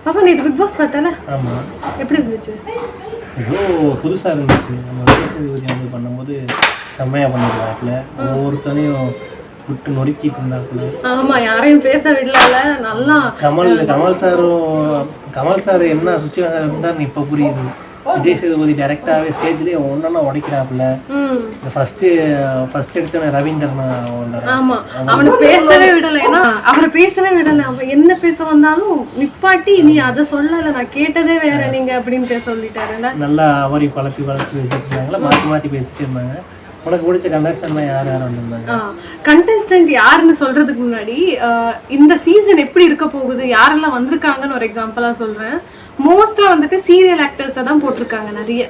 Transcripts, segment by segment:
பாப்பா நேற்று big pass பார்த்தால? ஆமாம். எப்படி இருந்துச்சு? ஏதோ புதுசாக இருந்துச்சு. நம்ம விஜய் வந்து பண்ணும்போது செம்மையாக பண்ணிடுவாப்புல. ஒவ்வொருத்தனையும் விட்டு நொறுக்கிட்டு இருந்தாப்புல. ஆமாம், யாரையும் பேச விடல. நல்லா கமல் சார் என்ன சுச்சுவேஷன் இருந்தான்னு இப்போ புரியுது. விஜய் சேதுபதி டைரெக்டாகவே ஸ்டேஜ்லேயே ஒன்றா உடைக்கிறாப்புல. இந்த ஃபர்ஸ்ட் எடுத்தவன் ரவீந்திரன். ஆமாம், அவனை பேசவே விடலை. ஏன்னா அவரை பேசவே விடலை. அவன் என்ன பேச வந்தாலும் நிப்பாட்டி, நீ அதை சொல்லலை, நான் கேட்டதே வேற நீங்க அப்படின்னு பேச சொல்லிட்டாருல்ல. நல்லா அவரி பழப்பி பேசிட்டு இருந்தாங்களா, மாற்றி பேசிட்டு இருந்தாங்க. உனக்கு பிடிச்ச கண்டஸ்டன்ட் யார் வந்திருந்தாங்க? கண்டஸ்டன்ட் யாருன்னு சொல்றதுக்கு முன்னாடி இந்த சீசன் எப்படி இருக்க போகுது, யாரெல்லாம் வந்திருக்காங்கன்னு ஒரு எக்ஸாம்பிளா சொல்றேன். மோஸ்டா வந்துட்டு சீரியல் ஆக்டர்ஸை தான் போட்டிருக்காங்க நிறைய.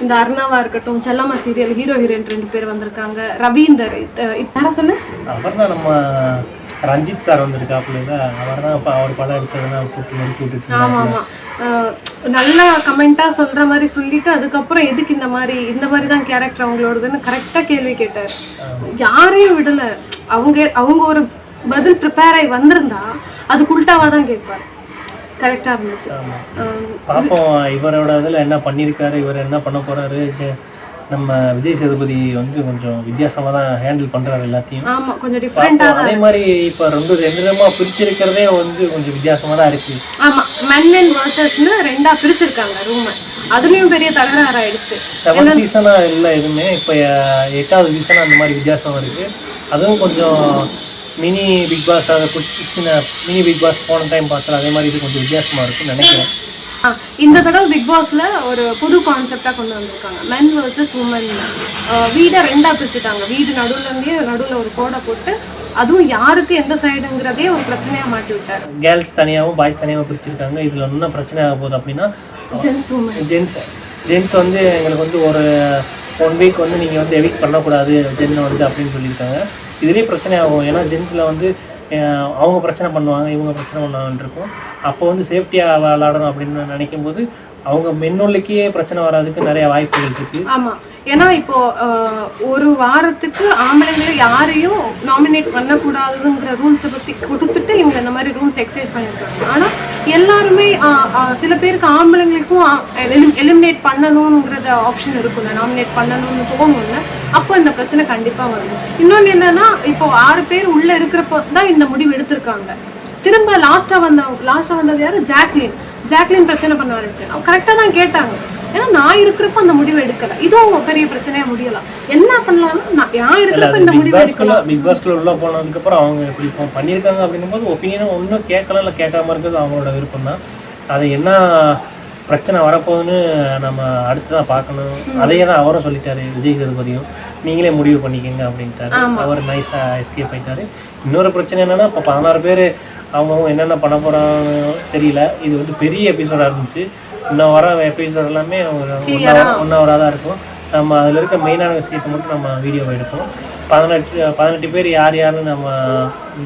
இந்த அர்ணாவா இருக்கட்டும், செல்லம்மா சீரியல் ஹீரோ ஹீரோயின் 2 பேர் வந்திருக்காங்க. ரவீந்தர் யார சொன்ன? அவர் தான் நம்ம ரஞ்சித் சார் வந்திருக்காப்புல. அவர் தான் அவர் படம் எடுத்ததுன்னா கூப்பிட்டு. ஆமா ஆமா, நல்லா கமெண்டா சொல்ற மாதிரி சொல்லிட்டு அதுக்கப்புறம் எதுக்கு இந்த மாதிரி தான் கேரக்டர் அவங்களோடதுன்னு கரெக்டா கேள்வி கேட்டார். யாரையும் விடல. அவங்க ஒரு பதில் ப்ரிப்பேர் ஆகி வந்திருந்தா அதுக்கு உள்டாவா தான் கேட்பாரு. கரெக்டா இருந்துச்சு. பாப்போம் இவரோட இதில் என்ன பண்ணியிருக்காரு, இவர் என்ன பண்ண போறாரு. நம்ம விஜய் சேதுபதி வந்து கொஞ்சம் வித்தியாசமாக தான் ஹேண்டில் பண்ணுறாரு எல்லாத்தையும். ஆமாம், கொஞ்சம் டிஃப்ரெண்டாக. அதே மாதிரி இப்போ ரெண்டு விதமாக பிரிச்சிருக்கிறதே வந்து கொஞ்சம் வித்தியாசமாக தான் இருக்குது. ஆமாம், மென் அண்ட் வர்சஸ்னு 2ஆ பிரிச்சிருக்காங்க ரூமை. அதுலேயும் பெரிய தகராறு ஆயிடுச்சு. 7 சீசனாக இல்லை எதுவுமே. இப்போ 8வது சீசனாக அந்த மாதிரி வித்தியாசம் இருக்குது. அதுவும் கொஞ்சம் மினி பிக் பாஸ், அதை சின்ன மினி பிக் பாஸ் போன டைம் பார்த்தா அதே மாதிரி இது கொஞ்சம் வித்தியாசமாக இருக்குன்னு நினைக்கிறேன். இந்த தடவை பிக் பாஸ்ல ஒரு புது கான்செப்டா கொண்டு வந்திருக்காங்க. மென் வர்சஸ் உமன். வீடை 2ஆ பிரிச்சுட்டாங்க. வீடு நடுவில் ஒரு கோடை போட்டு அதுவும் யாருக்கு எந்த சைடுங்கிறதே ஒரு பிரச்சனையா மாட்டி விட்டாரு. கேர்ள்ஸ் தனியாகவும் பாய்ஸ் தனியாகவும் பிரிச்சிருக்காங்க. இதில் என்ன பிரச்சனை ஆக போகுது அப்படின்னா, ஜென்ஸ் வந்து எங்களுக்கு வந்து ஒரு 1 வீக் வந்து நீங்கள் வந்து எவிக்ட் பண்ணக்கூடாது ஜென்னை வந்து அப்படின்னு சொல்லியிருக்காங்க. இதுலேயே பிரச்சனை ஆகும். ஏன்னா ஜென்ஸில் வந்து அவங்க பிரச்சனை பண்ணுவாங்க, இவங்க பிரச்சனை பண்ணுவாங்கன்னு இருக்கும். அப்போ வந்து சேஃப்டியாக விளாடணும் அப்படின்னு நினைக்கும் போது அவங்க மென்னுள்ளுக்கே பிரச்சனை வராதுக்கு நிறைய வாய்ப்புகள் இருக்கு. ஆமாம், ஏன்னா இப்போ ஒரு வாரத்துக்கு ஆம்பளைங்களை யாரையும் நாமினேட் பண்ணக்கூடாதுங்கிற ரூல்ஸை பற்றி கொடுத்துட்டு இவங்க இந்த மாதிரி ரூல்ஸ் எக்ஸைட் பண்ணியிருக்காங்க. ஆனால் எல்லாருமே சில பேருக்கு ஆம்பளைங்களுக்கும் எலிமினேட் பண்ணணுங்கிறத ஆப்ஷன் இருக்குல்ல, நாமினேட் பண்ணணும்னு தோணும்ல. அப்போ இந்த பிரச்சனை கண்டிப்பாக வரும். இன்னொன்று என்னன்னா, இப்போ 6 பேர் உள்ளே இருக்கிறப்போ தான் இந்த முடிவு எடுத்திருக்காங்க. திரும்ப லாஸ்ட்டாக வந்தது யாரு? ஜாக்லின் பிரச்சனை பண்ணுவாரு. கரெக்டாக தான் கேட்டாங்க. ஏன்னா நான் இருக்கிறப்ப அந்த முடிவு எடுக்கல. இதுவும் பெரிய பிரச்சனையா முடியலாம். என்ன பண்ணலாம்னா, நான் இருக்கிறப்ப இந்த முடிவு எடுக்கலாம். பிக் பாஸ்க்குள்ள உள்ள போனதுக்கப்புறம் அவங்க எப்படி பண்ணியிருக்காங்க அப்படின்னும் போது ஒப்பீனியனும் ஒன்றும் கேட்கலாம், இல்லை கேட்காம இருக்கிறது அவங்களோட விருப்பம் தான். அது என்ன பிரச்சனை வரப்போகுதுன்னு நம்ம அடுத்து தான் பார்க்கணும். அதையே தான் அவரும் சொல்லிட்டாரு, விஜய் சேதுபதியும். நீங்களே முடிவு பண்ணிக்கங்க அப்படின்ட்டாரு. அவர் நைஸாக எஸ்கேப் ஆகிட்டாரு. இன்னொரு பிரச்சனை என்னன்னா, இப்போ 16 பேர் அவங்கவுங்க என்னென்ன பண்ண போகிறாங்கன்னு தெரியல. இது வந்து பெரிய எபிசோடாக இருந்துச்சு. இன்னும் வர எபிசோட் எல்லாமே ஒரு 1 ஹவராக தான் இருக்கும். நம்ம அதில் இருக்க மெயினான விஷயத்தை மட்டும் நம்ம வீடியோவை எடுப்போம். 18 பேர் யாருன்னு நம்ம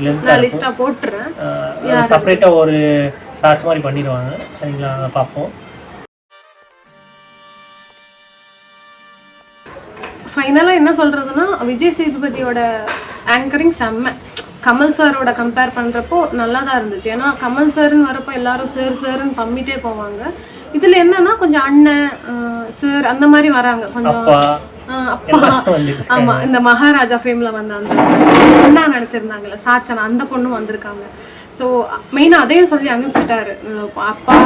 லென்த்தாக போட்டுறேன். செப்பரேட்டாக ஒரு ஷார்ட்ஸ் மாதிரி பண்ணிடுவாங்க. சரிங்களா, அதை பார்ப்போம். ஃபைனலாக என்ன சொல்கிறதுனா, விஜய் சேதுபதியோட ஆங்கரிங் செம்ம. கமல் சாரோட கம்பேர் பண்ணுறப்போ நல்லா தான் இருந்துச்சு. ஏன்னா கமல் சார்னு வரப்போ எல்லாரும் சார்னு பம்மிட்டே போவாங்க. இதில் என்னன்னா கொஞ்சம் அண்ணன் சார் அந்த மாதிரி வராங்க. கொஞ்சம் அப்பா. ஆமாம், இந்த மகாராஜா ஃபேமில் வந்த அந்த பொண்ணா நடிச்சிருந்தாங்கல்ல, சாச்சனா, அந்த பொண்ணும் வந்திருக்காங்க. ஸோ மெயினாக அதையும் சொல்லி அனுப்பிச்சிட்டாரு. அப்பா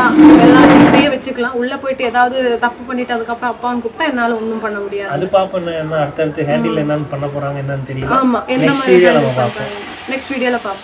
எல்லாரும் இப்படியே வச்சுக்கலாம், உள்ளே போயிட்டு ஏதாவது தப்பு பண்ணிட்டு அதுக்கப்புறம் அப்பான்னு கூப்பிட்டா என்னால் ஒன்றும் பண்ண முடியாது. அது பார்ப்போம், அடுத்தடுத்து ஹேண்டில் என்னன்னு பண்ண போகிறாங்க என்னன்னு தெரியல. ஆமாம், என்ன மாதிரி நெக்ஸ்ட் வீடியோவில் பார்ப்போம்.